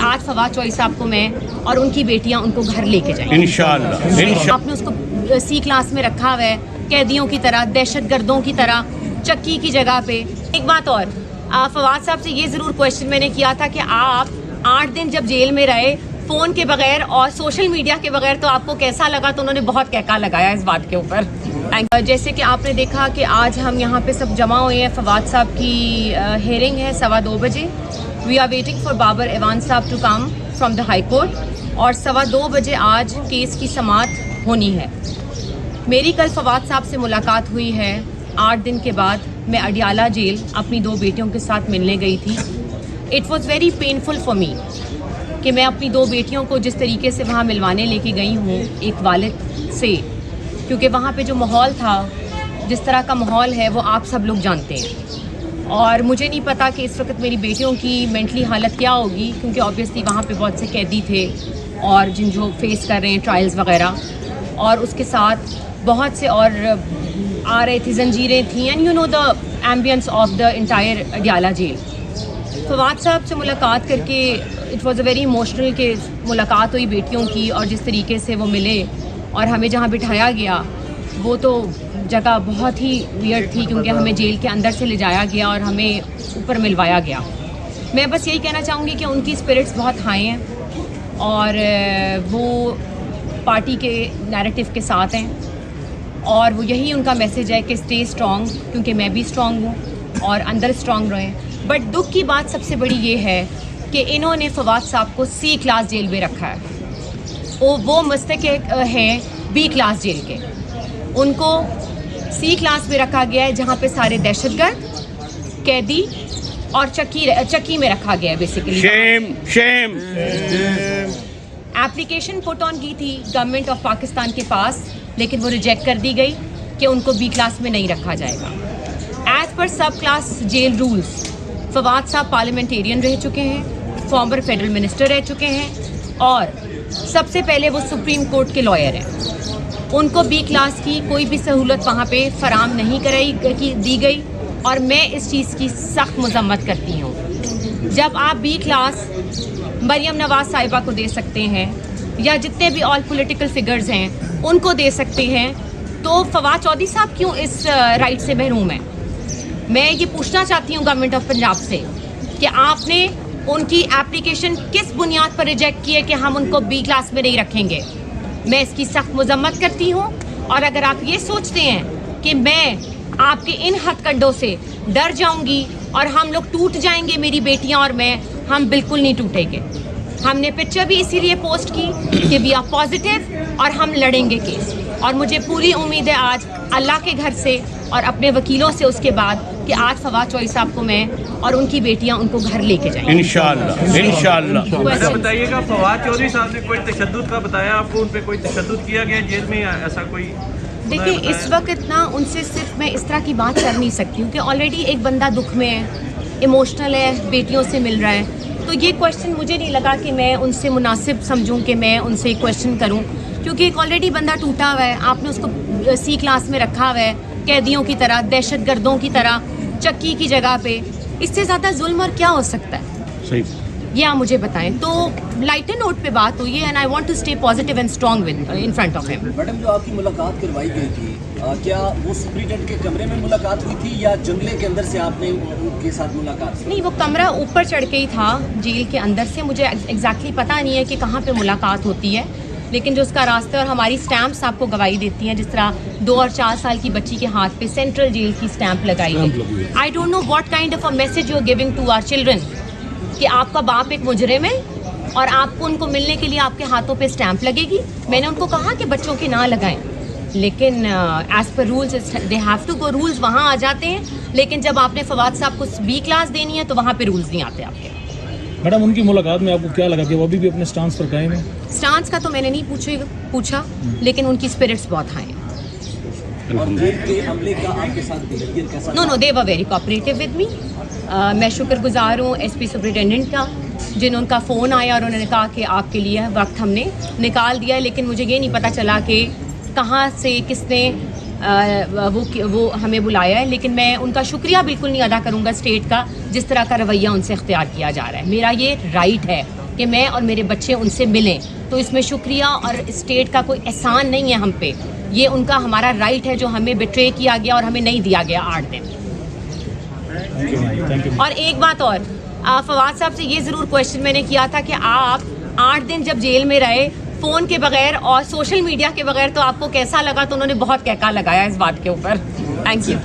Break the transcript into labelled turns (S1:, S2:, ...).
S1: آج فواد چوہدری صاحب کو میں اور ان کی بیٹیاں ان کو گھر لے کے جائیں انشاءاللہ۔ آپ نے اس کو سی کلاس میں رکھا ہوا ہے قیدیوں کی طرح، دہشت گردوں کی طرح، چکی کی جگہ پہ۔ ایک بات اور، فواد صاحب سے یہ ضرور کویشچن میں نے کیا تھا کہ آپ 8 دن جب جیل میں رہے فون کے بغیر اور سوشل میڈیا کے بغیر تو آپ کو کیسا لگا؟ تو انہوں نے بہت کہکا لگایا اس بات کے اوپر۔ جیسے کہ آپ نے دیکھا کہ آج ہم یہاں پہ سب جمع ہوئے ہیں، فواد صاحب کی ہیئرنگ ہے 2:15 بجے۔ We are waiting for Babar Awan صاحب to come from the high court, اور 2:15 بجے آج کیس کی سماعت ہونی ہے۔ میری کل فواد صاحب سے ملاقات ہوئی ہے 8 دن کے بعد۔ میں اڈیالہ جیل اپنی 2 بیٹیوں کے ساتھ ملنے گئی تھی۔ It was very painful for me کہ میں اپنی 2 بیٹیوں کو جس طریقے سے وہاں ملوانے لے کے گئی ہوں ایک والد سے، کیونکہ وہاں پہ جو ماحول تھا، جس طرح کا ماحول ہے وہ آپ سب لوگ جانتے ہیں، اور مجھے نہیں پتا کہ اس وقت میری بیٹیوں کی مینٹلی حالت کیا ہوگی، کیونکہ آبویسلی وہاں پہ بہت سے قیدی تھے اور جو فیس کر رہے ہیں ٹرائلز وغیرہ، اور اس کے ساتھ بہت سے اور آ رہے تھے، زنجیریں تھیں، and you know the ambience of the entire Adiala jail. Fawad صاحب سے ملاقات کر کے it was a very emotional کہ ملاقات ہوئی بیٹیوں کی، اور جس طریقے سے وہ ملے اور ہمیں جہاں بٹھایا گیا وہ تو جگہ بہت ہی ویئرڈ تھی، کیونکہ ہمیں جیل کے اندر سے لے جایا گیا اور ہمیں اوپر ملوایا گیا۔ میں بس یہی کہنا چاہوں گی کہ ان کی اسپرٹس بہت ہائی ہیں اور وہ پارٹی کے نیریٹو کے ساتھ ہیں، اور وہ یہی ان کا میسیج ہے کہ اسٹے اسٹرانگ، کیونکہ میں بھی اسٹرانگ ہوں اور اندر اسٹرانگ رہیں۔ بٹ دکھ کی بات سب سے بڑی یہ ہے کہ انہوں نے فواد صاحب کو سی کلاس جیل میں رکھا ہے، وہ مستحق ہیں بی کلاس جیل کے۔ ان کو سی کلاس میں رکھا گیا ہے جہاں پہ سارے دہشت گرد، قیدی اور چکی میں رکھا گیا ہے بیسیکلی۔
S2: شیم
S1: ایپلیکیشن پٹ آن کی تھی گورنمنٹ آف پاکستان کے پاس، لیکن وہ ریجیکٹ کر دی گئی کہ ان کو بی کلاس میں نہیں رکھا جائے گا۔ As per sub class jail rules, Fawad صاحب پارلیمنٹیرین رہ چکے ہیں، فارمر فیڈرل منسٹر رہ چکے ہیں، اور سب سے پہلے وہ سپریم کورٹ کے لائر ہیں۔ ان کو بی کلاس کی کوئی بھی سہولت وہاں پہ فراہم نہیں دی گئی، اور میں اس چیز کی سخت مذمت کرتی ہوں۔ جب آپ بی کلاس مریم نواز صاحبہ کو دے سکتے ہیں، یا جتنے بھی آل پولیٹیکل فگرز ہیں ان کو دے سکتے ہیں، تو فواد چوہدری صاحب کیوں اس رائٹ سے محروم ہیں؟ میں یہ پوچھنا چاہتی ہوں گورنمنٹ آف پنجاب سے کہ آپ نے ان کی ایپلیکیشن کس بنیاد پر ریجیکٹ کی ہے کہ ہم ان کو بی کلاس میں نہیں رکھیں گے؟ میں اس کی سخت مذمت کرتی ہوں، اور اگر آپ یہ سوچتے ہیں کہ میں آپ کے ان ہتھ کنڈوں سے ڈر جاؤں گی اور ہم لوگ ٹوٹ جائیں گے، میری بیٹیاں اور میں، ہم بالکل نہیں ٹوٹیں گے۔ ہم نے پکچر بھی اسی لیے پوسٹ کی کہ وی آر پازیٹیو اور ہم لڑیں گے کیس، اور مجھے پوری امید ہے آج اللہ کے گھر سے اور اپنے وکیلوں سے اس کے بعد کہ آج فواد چوہدری صاحب کو میں اور ان کی بیٹیاں ان کو گھر لے کے جائیں
S2: انشاءاللہ۔
S3: ایسا بتائیے گا، فواد چوہدری صاحب نے کوئی تشدد کا بتایا آپ کو؟ ان پہ کوئی تشدد کیا گیا جیل میں، ایسا کوئی؟
S1: دیکھیں اس وقت نا ان سے صرف میں اس طرح کی بات کر نہیں سکتی ہوں کہ آلریڈی ایک بندہ دکھ میں ہے، ایموشنل ہے، بیٹیوں سے مل رہا ہے، تو یہ کویشچن مجھے نہیں لگا کہ میں ان سے مناسب سمجھوں کہ میں ان سے کویشچن کروں، کیونکہ ایک آلریڈی بندہ ٹوٹا ہوا ہے، آپ نے اس کو سی کلاس میں رکھا ہوا ہے قیدیوں کی طرح، دہشت گردوں کی طرح، چکی کی جگہ پہ۔ اس سے زیادہ ظلم اور کیا ہو سکتا ہے؟
S2: صحیح،
S1: یہ آپ مجھے بتائیں۔ تو لائٹر نوٹ پہ بات ہوئی ہے، and I want to stay positive and strong in front of ہم۔
S4: میڈم جو آپ کی ملاقات کروائی گئی تھی، کیا وہ سپرنٹینڈنٹ کے کمرے میں ملاقات ہوئی تھی یا جنگلے کے اندر سے آپ نے ان کے ساتھ ملاقات کی؟
S1: نہیں، وہ کمرہ اوپر چڑھ کے ہی تھا جیل کے اندر سے، مجھے ایگزیکٹلی پتہ نہیں ہے کہ کہاں پہ ملاقات ہوتی ہے، لیکن جو اس کا راستہ اور ہماری اسٹیمپس آپ کو گواہی دیتی ہیں، جس طرح 2 اور 4 سال کی بچی کے ہاتھ پہ سینٹرل جیل کی اسٹیمپ لگائی گئی۔ I don't know what kind of a message you are giving to our children کہ آپ کا باپ ایک مجرم ہے اور آپ کو ان کو ملنے کے لیے آپ کے ہاتھوں پہ اسٹیمپ لگے گی۔ میں نے ان کو کہا کہ بچوں کے نہ لگائیں، لیکن as per rules they have to go, rules وہاں آ جاتے ہیں، لیکن جب آپ نے فواد صاحب کو بی کلاس دینی ہے تو وہاں پہ رولز نہیں آتے آپ کے۔
S5: میڈم ان کی ملاقات میں آپ کو کیا لگا کہ وہ ابھی بھی اپنے سٹانس پر قائم ہیں؟
S1: سٹانس کا تو میں نے نہیں پوچھا، لیکن ان کی اسپرٹس بہت ہائی ہیں۔ No they were very cooperative with me. میں شکر گزار ہوں ایس پی سپرنٹینڈنٹ کا، جن کا فون آیا اور انہوں نے کہا کہ آپ کے لیے وقت ہم نے نکال دیا ہے، لیکن مجھے یہ نہیں پتہ چلا کہ کہاں سے کس نے وہ ہمیں بلایا ہے، لیکن میں ان کا شکریہ بالکل نہیں ادا کروں گا اسٹیٹ کا، جس طرح کا رویہ ان سے اختیار کیا جا رہا ہے۔ میرا یہ رائٹ ہے کہ میں اور میرے بچے ان سے ملیں. تو اس میں شکریہ اور اسٹیٹ کا کوئی احسان نہیں ہے ہم پہ, یہ ان کا ہمارا رائٹ ہے جو ہمیں بیٹرے کیا گیا اور ہمیں نہیں دیا گیا 8 دن. اور ایک بات اور, فواد صاحب سے یہ ضرور کویشچن میں نے کیا تھا کہ آپ 8 دن جب جیل میں رہے فون کے بغیر اور سوشل میڈیا کے بغیر تو آپ کو کیسا لگا, تو انہوں نے بہت کہکا لگایا اس بات کے اوپر. Thank you.